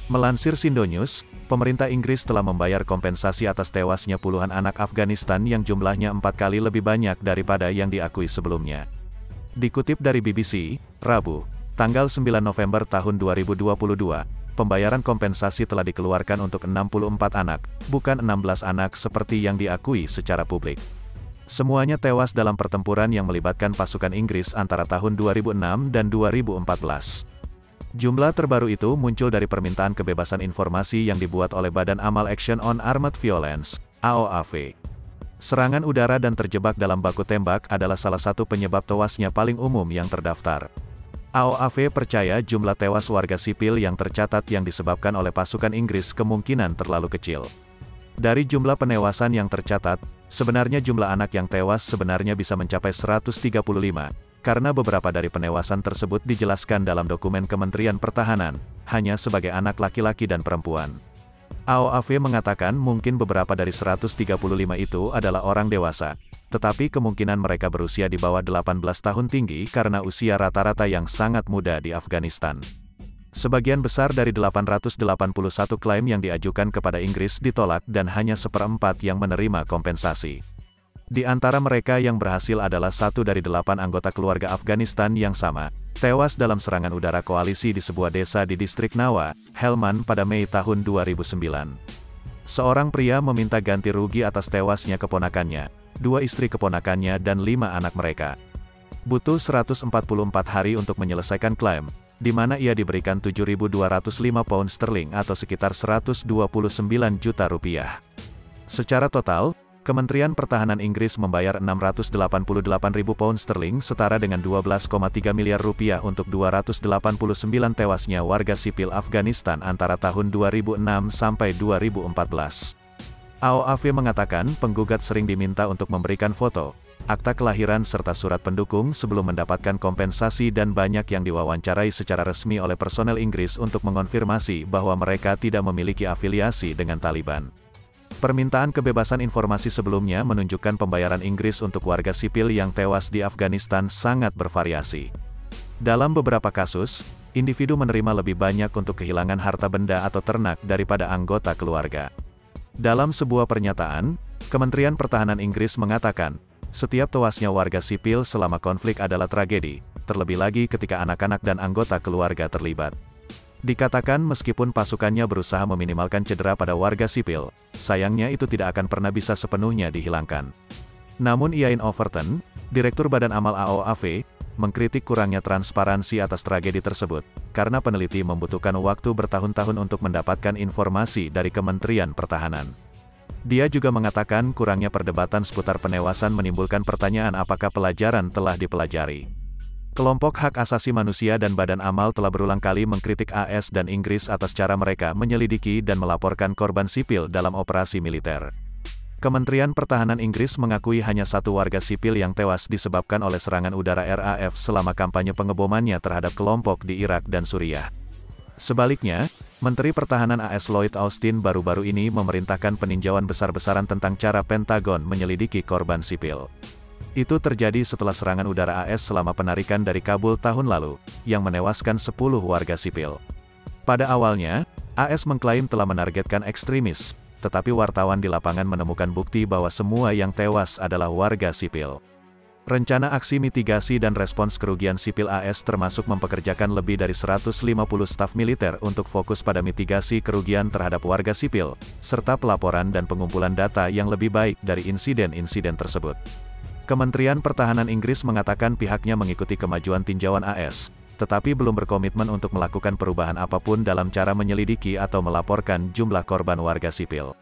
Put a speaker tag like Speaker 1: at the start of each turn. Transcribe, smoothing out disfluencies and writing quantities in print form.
Speaker 1: Melansir Sindonews, pemerintah Inggris telah membayar kompensasi atas tewasnya puluhan anak Afghanistan yang jumlahnya 4 kali lebih banyak daripada yang diakui sebelumnya. Dikutip dari BBC, Rabu, tanggal 9 November tahun 2022, pembayaran kompensasi telah dikeluarkan untuk 64 anak, bukan 16 anak seperti yang diakui secara publik. Semuanya tewas dalam pertempuran yang melibatkan pasukan Inggris antara tahun 2006 dan 2014. Jumlah terbaru itu muncul dari permintaan kebebasan informasi yang dibuat oleh Badan Amal Action on Armed Violence, AOAV. Serangan udara dan terjebak dalam baku tembak adalah salah satu penyebab tewasnya paling umum yang terdaftar. AOAV percaya jumlah tewas warga sipil yang tercatat yang disebabkan oleh pasukan Inggris kemungkinan terlalu kecil. Dari jumlah penewasan yang tercatat, sebenarnya jumlah anak yang tewas sebenarnya bisa mencapai 135. Karena beberapa dari penewasan tersebut dijelaskan dalam dokumen Kementerian Pertahanan, hanya sebagai anak laki-laki dan perempuan. AOAV mengatakan mungkin beberapa dari 135 itu adalah orang dewasa, tetapi kemungkinan mereka berusia di bawah 18 tahun tinggi karena usia rata-rata yang sangat muda di Afghanistan. Sebagian besar dari 881 klaim yang diajukan kepada Inggris ditolak dan hanya 1/4 yang menerima kompensasi. Di antara mereka yang berhasil adalah 1 dari 8 anggota keluarga Afghanistan yang sama, tewas dalam serangan udara koalisi di sebuah desa di distrik Nawa, Helmand pada Mei tahun 2009. Seorang pria meminta ganti rugi atas tewasnya keponakannya, 2 istri keponakannya dan 5 anak mereka. Butuh 144 hari untuk menyelesaikan klaim, di mana ia diberikan 7.205 pound sterling atau sekitar 129 juta rupiah. Secara total, Kementerian Pertahanan Inggris membayar 688.000 pound sterling setara dengan 12,3 miliar rupiah untuk 289 tewasnya warga sipil Afghanistan antara tahun 2006 sampai 2014. AOAV mengatakan penggugat sering diminta untuk memberikan foto, akta kelahiran serta surat pendukung sebelum mendapatkan kompensasi dan banyak yang diwawancarai secara resmi oleh personel Inggris untuk mengonfirmasi bahwa mereka tidak memiliki afiliasi dengan Taliban. Permintaan kebebasan informasi sebelumnya menunjukkan pembayaran Inggris untuk warga sipil yang tewas di Afghanistan sangat bervariasi. Dalam beberapa kasus, individu menerima lebih banyak untuk kehilangan harta benda atau ternak daripada anggota keluarga. Dalam sebuah pernyataan, Kementerian Pertahanan Inggris mengatakan, setiap tewasnya warga sipil selama konflik adalah tragedi, terlebih lagi ketika anak-anak dan anggota keluarga terlibat. Dikatakan meskipun pasukannya berusaha meminimalkan cedera pada warga sipil, sayangnya itu tidak akan pernah bisa sepenuhnya dihilangkan. Namun Ian Overton, Direktur Badan Amal AOAV, mengkritik kurangnya transparansi atas tragedi tersebut, karena peneliti membutuhkan waktu bertahun-tahun untuk mendapatkan informasi dari Kementerian Pertahanan. Dia juga mengatakan kurangnya perdebatan seputar penewasan menimbulkan pertanyaan apakah pelajaran telah dipelajari. Kelompok hak asasi manusia dan Badan Amal telah berulang kali mengkritik AS dan Inggris atas cara mereka menyelidiki dan melaporkan korban sipil dalam operasi militer. Kementerian Pertahanan Inggris mengakui hanya 1 warga sipil yang tewas disebabkan oleh serangan udara RAF selama kampanye pengebomannya terhadap kelompok di Irak dan Suriah. Sebaliknya, Menteri Pertahanan AS Lloyd Austin baru-baru ini memerintahkan peninjauan besar-besaran tentang cara Pentagon menyelidiki korban sipil. Itu terjadi setelah serangan udara AS selama penarikan dari Kabul tahun lalu, yang menewaskan 10 warga sipil. Pada awalnya, AS mengklaim telah menargetkan ekstremis, tetapi wartawan di lapangan menemukan bukti bahwa semua yang tewas adalah warga sipil. Rencana aksi mitigasi dan respons kerugian sipil AS termasuk mempekerjakan lebih dari 150 staf militer untuk fokus pada mitigasi kerugian terhadap warga sipil, serta pelaporan dan pengumpulan data yang lebih baik dari insiden-insiden tersebut. Kementerian Pertahanan Inggris mengatakan pihaknya mengikuti kemajuan tinjauan AS, tetapi belum berkomitmen untuk melakukan perubahan apapun dalam cara menyelidiki atau melaporkan jumlah korban warga sipil.